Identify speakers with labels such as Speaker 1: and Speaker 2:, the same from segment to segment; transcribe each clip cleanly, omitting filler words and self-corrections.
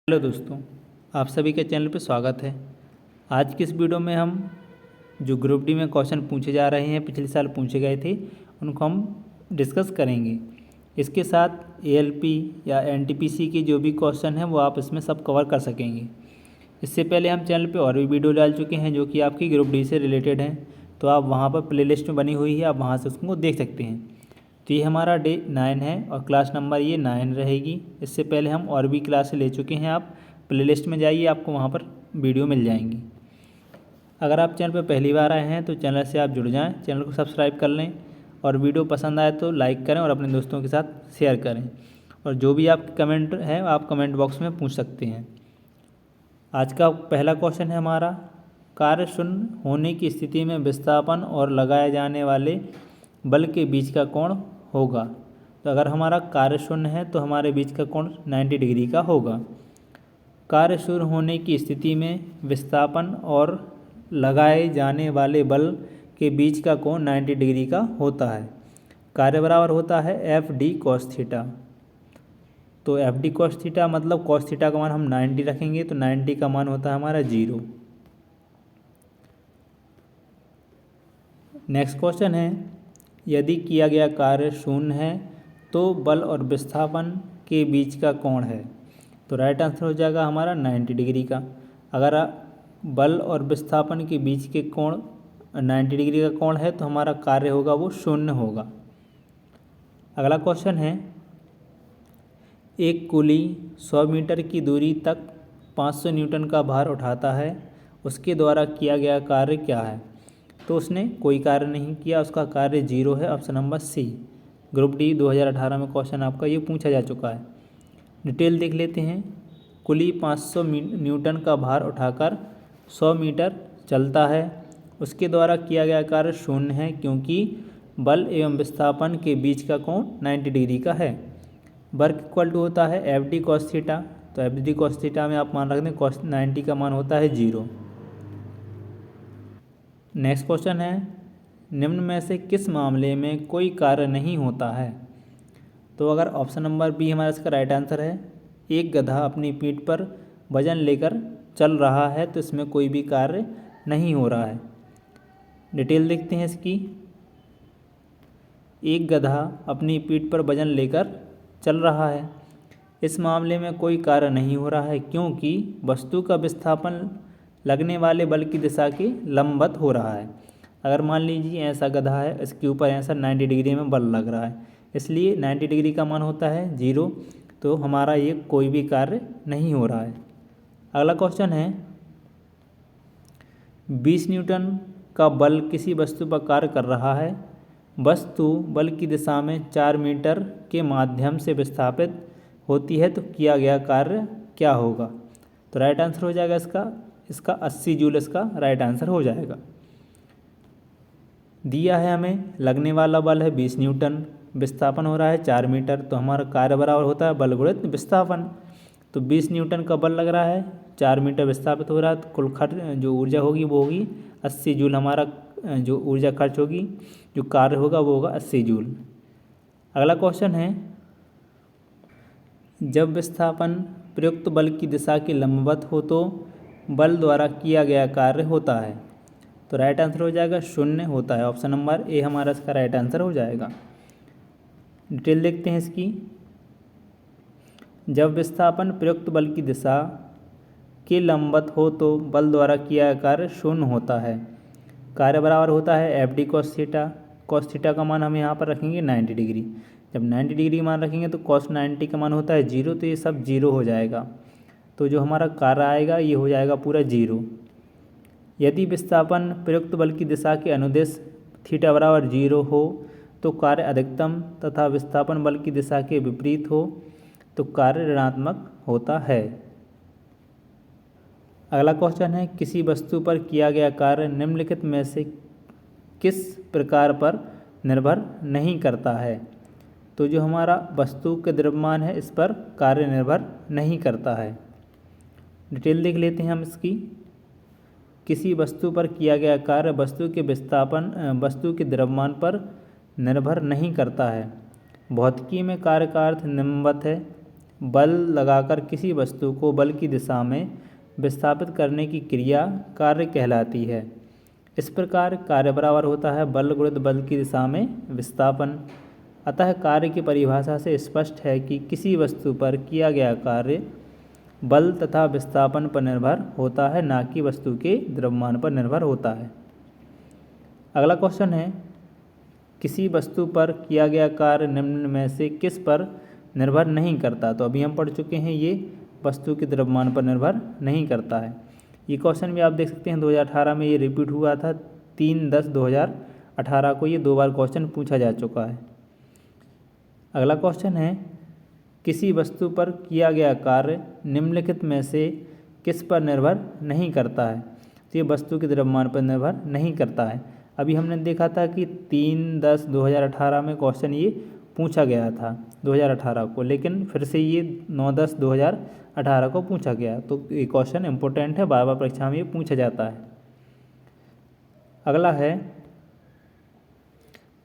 Speaker 1: Hello दोस्तों, आप सभी के चैनल पर स्वागत है। आज की इस वीडियो में हम जो ग्रुप डी में क्वेश्चन पूछे जा रहे हैं, पिछले साल पूछे गए थे, उनको हम डिस्कस करेंगे। इसके साथ एएलपी या एनटीपीसी के जो भी क्वेश्चन हैं वो आप इसमें सब कवर कर सकेंगे। इससे पहले हम चैनल पे और भी वीडियो डाल चुके हैं जो कि आपकी ग्रुप डी से रिलेटेड हैं, तो आप वहाँ पर प्लेलिस्ट में बनी हुई है, आप वहाँ से उसको देख सकते हैं। तो ये हमारा डे 9 है और क्लास नंबर ये 9 रहेगी। इससे पहले हम और भी क्लास ले चुके हैं, आप प्लेलिस्ट में जाइए, आपको वहाँ पर वीडियो मिल जाएंगी। अगर आप चैनल पर पहली बार आए हैं तो चैनल से आप जुड़ जाएं, चैनल को सब्सक्राइब कर लें और वीडियो पसंद आए तो लाइक करें और अपने दोस्तों के साथ शेयर करें। और जो भी आपके कमेंट है आप कमेंट बॉक्स में पूछ सकते हैं। आज का पहला क्वेश्चन है हमारा, कार्य शून्य होने की स्थिति में विस्थापन और लगाए जाने वाले बल के बीच का कोण होगा। तो अगर हमारा कार्य शून्य है तो हमारे बीच का कोण 90 डिग्री का होगा। कार्य शून्य होने की स्थिति में विस्थापन और लगाए जाने वाले बल के बीच का कोण 90 डिग्री का होता है। कार्य बराबर होता है एफ डी कॉस थीटा। तो एफ डी कॉस थीटा मतलब कॉस थीटा का मान हम 90 रखेंगे, तो 90 का मान होता है हमारा 0। नेक्स्ट क्वेश्चन है, यदि किया गया कार्य शून्य है तो बल और विस्थापन के बीच का कोण है। तो राइट आंसर हो जाएगा हमारा 90 डिग्री का। अगर बल और विस्थापन के बीच के कोण 90 डिग्री का कोण है तो हमारा कार्य होगा वो शून्य होगा। अगला क्वेश्चन है, एक कुली 100 मीटर की दूरी तक 500 न्यूटन का भार उठाता है, उसके द्वारा किया गया कार्य क्या है। तो उसने कोई कार्य नहीं किया, उसका कार्य 0 है, option number C. Group D 2018 में क्वेश्चन आपका ये पूछा जा चुका है। डिटेल देख लेते हैं। कुली 500 न्यूटन का भार उठाकर 100 मीटर चलता है, उसके द्वारा किया गया कार्य शून्य है क्योंकि बल एवं विस्थापन के बीच का कोण 90 डिग्री का है। वर्क इक्वल टू होता है एफ डी कॉस थीटा। तो एफ डी कॉस थीटा में आप मान रखते हैं कॉस 90 का मान होता है 0। नेक्स्ट क्वेश्चन है, निम्न में से किस मामले में कोई कार्य नहीं होता है। तो अगर ऑप्शन नंबर बी हमारा इसका राइट आंसर है, एक गधा अपनी पीठ पर वजन लेकर चल रहा है तो इसमें कोई भी कार्य नहीं हो रहा है। डिटेल देखते हैं इसकी। एक गधा अपनी पीठ पर वजन लेकर चल रहा है, इस मामले में कोई कार्य नहीं हो रहा है क्योंकि वस्तु का विस्थापन लगने वाले बल की दिशा के लंबवत हो रहा है। अगर मान लीजिए ऐसा गधा है, इसके ऊपर ऐसा 90 डिग्री में बल लग रहा है, इसलिए 90 डिग्री का मान होता है 0। तो हमारा ये कोई भी कार्य नहीं हो रहा है। अगला क्वेश्चन है, 20 न्यूटन का बल किसी वस्तु पर कार्य कर रहा है, वस्तु बल की दिशा में 4 मीटर के माध्यम से विस्थापित होती है, तो किया गया कार्य क्या होगा। तो राइट आंसर हो जाएगा इसका 80 जूल इसका राइट आंसर हो जाएगा। दिया है हमें लगने वाला बल है 20 न्यूटन, विस्थापन हो रहा है 4 मीटर, तो हमारा कार्य बराबर होता है बल गुणित विस्थापन। तो 20 न्यूटन का बल लग रहा है, 4 मीटर विस्थापित हो रहा है, तो कुल खर्च जो ऊर्जा होगी वो होगी 80 जूल। हमारा जो ऊर्जा खर्च होगी, जो कार्य होगा वो होगा 80 जूल। अगला क्वेश्चन है, जब विस्थापन प्रयुक्त बल की दिशा के लंबवत हो तो बल द्वारा किया गया कार्य होता है। तो राइट आंसर हो जाएगा 0 होता है, ऑप्शन नंबर ए हमारा इसका राइट आंसर हो जाएगा। डिटेल देखते हैं इसकी। जब विस्थापन प्रयुक्त बल की दिशा के लंबवत हो तो बल द्वारा किया गया कार्य 0 होता है। कार्य बराबर होता है F D cos theta. Cos theta का मान हम यहाँ पर रखेंगे 90 डिग्री। जब 90 डिग्री मान रखेंगे तो कॉस 90 का मान होता है 0, तो ये सब 0 हो जाएगा। तो जो हमारा कार्य आएगा ये हो जाएगा पूरा 0। यदि विस्थापन प्रयुक्त बल की दिशा के अनुदिश थीटा बराबर 0 हो तो कार्य अधिकतम तथा विस्थापन बल की दिशा के विपरीत हो तो कार्य ऋणात्मक होता है। अगला क्वेश्चन है, किसी वस्तु पर किया गया कार्य निम्नलिखित में से किस प्रकार पर निर्भर नहीं करता है। तो जो हमारा वस्तु के द्रव्यमान है इस पर कार्य निर्भर नहीं करता है। डिटेल देख लेते हैं हम इसकी। किसी वस्तु पर किया गया कार्य वस्तु के द्रव्यमान पर निर्भर नहीं करता है। भौतिकी में कार्य का अर्थ निम्नवत है, बल लगाकर किसी वस्तु को बल की दिशा में विस्थापित करने की क्रिया कार्य कहलाती है। इस प्रकार कार्य बराबर होता है बल गुणित बल की दिशा में विस्थापन। अतः कार्य की परिभाषा से स्पष्ट है कि किसी वस्तु पर किया गया कार्य बल तथा विस्थापन पर निर्भर होता है, ना कि वस्तु के द्रव्यमान पर निर्भर होता है। अगला क्वेश्चन है, किसी वस्तु पर किया गया कार्य निम्न में से किस पर निर्भर नहीं करता। तो अभी हम पढ़ चुके हैं, ये वस्तु के द्रव्यमान पर निर्भर नहीं करता है। ये क्वेश्चन भी आप देख सकते हैं 2018 में ये रिपीट हुआ था, 3/10/2018 को ये 2 बार क्वेश्चन पूछा जा चुका है। अगला क्वेश्चन है, किसी वस्तु पर किया गया कार्य निम्नलिखित में से किस पर निर्भर नहीं करता है। तो ये वस्तु के द्रव्यमान पर निर्भर नहीं करता है। अभी हमने देखा था कि 3/10/2018 में क्वेश्चन ये पूछा गया था 2018 को, लेकिन फिर से ये 9/10/2018 को पूछा गया। तो ये क्वेश्चन इंपॉर्टेंट है, बार बार परीक्षा में ये पूछा जाता है। अगला है,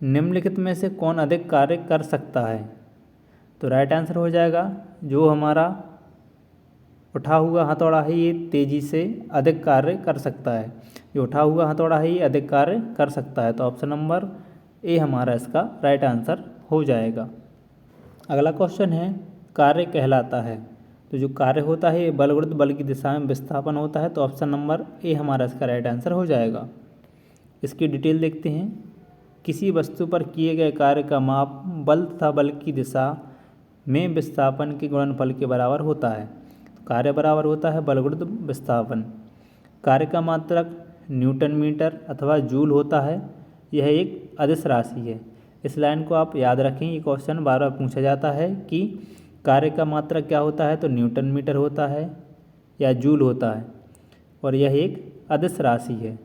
Speaker 1: निम्नलिखित में से कौन अधिक कार्य कर सकता है। तो राइट आंसर हो जाएगा जो हमारा उठा हुआ हथौड़ा है ये तेज़ी से अधिक कार्य कर सकता है। जो उठा हुआ हथौड़ा है ये अधिक कार्य कर सकता है। तो ऑप्शन नंबर ए हमारा इसका राइट आंसर हो जाएगा। अगला क्वेश्चन है, कार्य कहलाता है। तो जो कार्य होता है ये बल गुणित बल की दिशा में विस्थापन होता है। तो ऑप्शन नंबर ए हमारा इसका राइट आंसर हो जाएगा। इसकी डिटेल देखते हैं। किसी वस्तु पर किए गए कार्य का माप बल तथा बल की दिशा में विस्थापन के गुणनफल के बराबर होता है। कार्य बराबर होता है बल गुणित विस्थापन। कार्य का मात्रक न्यूटन मीटर अथवा जूल होता है। यह एक अदिश राशि है। इस लाइन को आप याद रखें, ये क्वेश्चन बार बार पूछा जाता है कि कार्य का मात्रक क्या होता है। तो न्यूटन मीटर होता है या जूल होता है, और यह एक अदिश राशि है।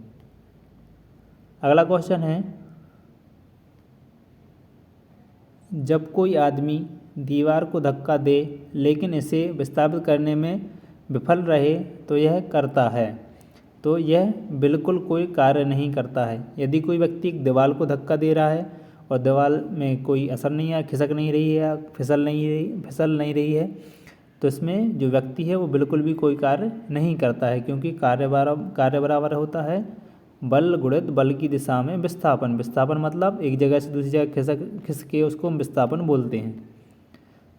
Speaker 1: अगला क्वेश्चन है, जब कोई आदमी दीवार को धक्का दे लेकिन इसे विस्थापित करने में विफल रहे तो यह करता है। तो यह बिल्कुल कोई कार्य नहीं करता है। यदि कोई व्यक्ति एक दीवार को धक्का दे रहा है और दीवार में कोई असर नहीं है, खिसक नहीं रही है, फिसल नहीं रही है, तो इसमें जो व्यक्ति है वो बिल्कुल भी कोई कार्य नहीं करता है, क्योंकि कार्य बराबर होता है बल गुणित बल की दिशा में विस्थापन। विस्थापन मतलब एक जगह से दूसरी जगह खिसके उसको हम विस्थापन बोलते हैं।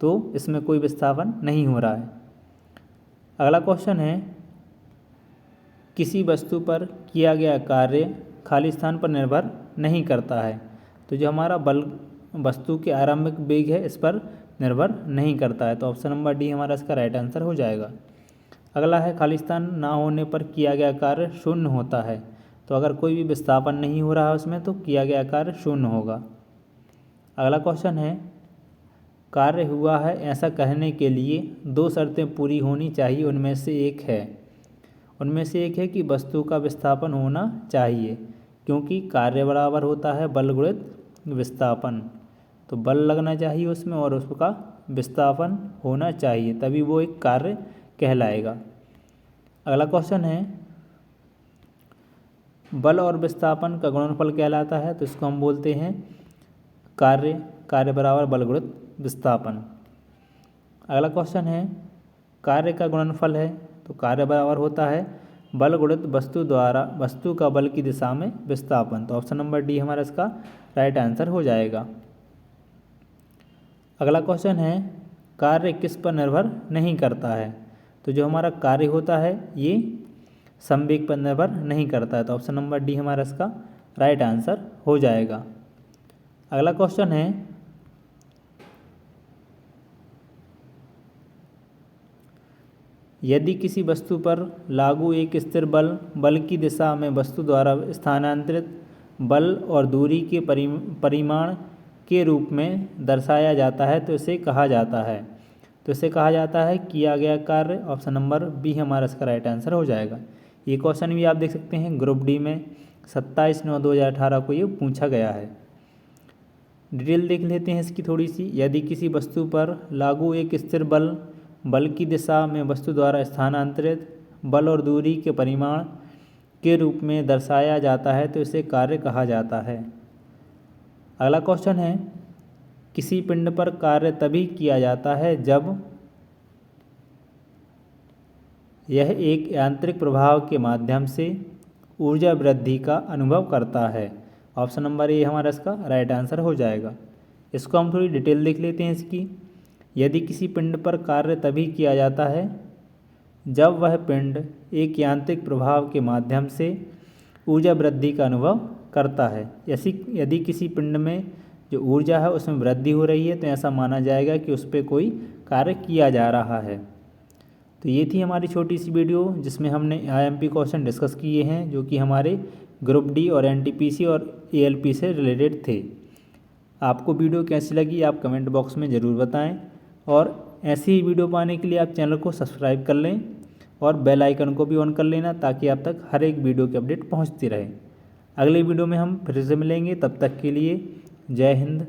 Speaker 1: तो इसमें कोई विस्थापन नहीं हो रहा है। अगला क्वेश्चन है, किसी वस्तु पर किया गया कार्य खाली स्थान पर निर्भर नहीं करता है। तो जो हमारा बल वस्तु के आरंभिक वेग है इस पर निर्भर नहीं करता है। तो ऑप्शन नंबर डी हमारा इसका राइट आंसर हो जाएगा। अगला है, खाली स्थान ना होने पर किया गया कार्य शून्य होता है। तो अगर कोई भी विस्थापन नहीं हो रहा है उसमें तो किया गया कार्य शून्य होगा। अगला क्वेश्चन है, कार्य हुआ है ऐसा कहने के लिए 2 शर्तें पूरी होनी चाहिए। उनमें से एक है कि वस्तु का विस्थापन होना चाहिए, क्योंकि कार्य बराबर होता है बल गुणित विस्थापन। तो बल लगना चाहिए उसमें और उसका विस्थापन होना चाहिए, तभी वो एक कार्य कहलाएगा। अगला क्वेश्चन है, बल और विस्थापन का गुणनफल कहलाता है। तो इसको हम बोलते हैं कार्य बराबर बल गुणित विस्थापन। अगला क्वेश्चन है, कार्य का गुणनफल है। तो कार्य बराबर होता है बल गुणित वस्तु का बल की दिशा में विस्थापन। तो ऑप्शन नंबर डी हमारा इसका राइट आंसर हो जाएगा। अगला क्वेश्चन है, कार्य किस पर निर्भर नहीं करता है। तो जो हमारा कार्य होता है ये संवेग पर निर्भर नहीं करता है। तो ऑप्शन नंबर डी हमारा इसका राइट आंसर हो जाएगा। अगला क्वेश्चन है, यदि किसी वस्तु पर लागू एक स्थिर बल की दिशा में वस्तु द्वारा स्थानांतरित बल और दूरी के परिमाण के रूप में दर्शाया जाता है तो इसे कहा जाता है किया गया कार्य। ऑप्शन नंबर बी हमारा इसका राइट आंसर हो जाएगा। ये क्वेश्चन भी आप देख सकते हैं ग्रुप डी में 27/9/2018 को ये पूछा गया है। डिटेल देख लेते हैं इसकी थोड़ी सी। यदि किसी वस्तु पर लागू एक स्थिर बल की दिशा में वस्तु द्वारा स्थानांतरित बल और दूरी के परिमाण के रूप में दर्शाया जाता है तो इसे कार्य कहा जाता है। अगला क्वेश्चन है, किसी पिंड पर कार्य तभी किया जाता है जब यह एक यांत्रिक प्रभाव के माध्यम से ऊर्जा वृद्धि का अनुभव करता है। ऑप्शन नंबर ए हमारा इसका राइट आंसर हो जाएगा। इसको हम थोड़ी डिटेल देख लेते हैं इसकी। यदि किसी पिंड पर कार्य तभी किया जाता है जब वह पिंड एक यांत्रिक प्रभाव के माध्यम से ऊर्जा वृद्धि का अनुभव करता है। यदि किसी पिंड में जो ऊर्जा है उसमें वृद्धि हो रही है तो ऐसा माना जाएगा कि उस पर कोई कार्य किया जा रहा है। तो ये थी हमारी छोटी सी वीडियो जिसमें हमने आईएमपी क्वेश्चन डिस्कस किए हैं जो कि हमारे ग्रुप डी और एनटीपीसी और एएलपी से रिलेटेड थे। आपको वीडियो कैसी लगी आप कमेंट बॉक्स में ज़रूर बताएं और ऐसी ही वीडियो पाने के लिए आप चैनल को सब्सक्राइब कर लें और बेल आइकन को भी ऑन कर लेना ताकि आप तक हर एक वीडियो की अपडेट पहुंचती रहे। अगले वीडियो में हम फिर से मिलेंगे, तब तक के लिए जय हिंद,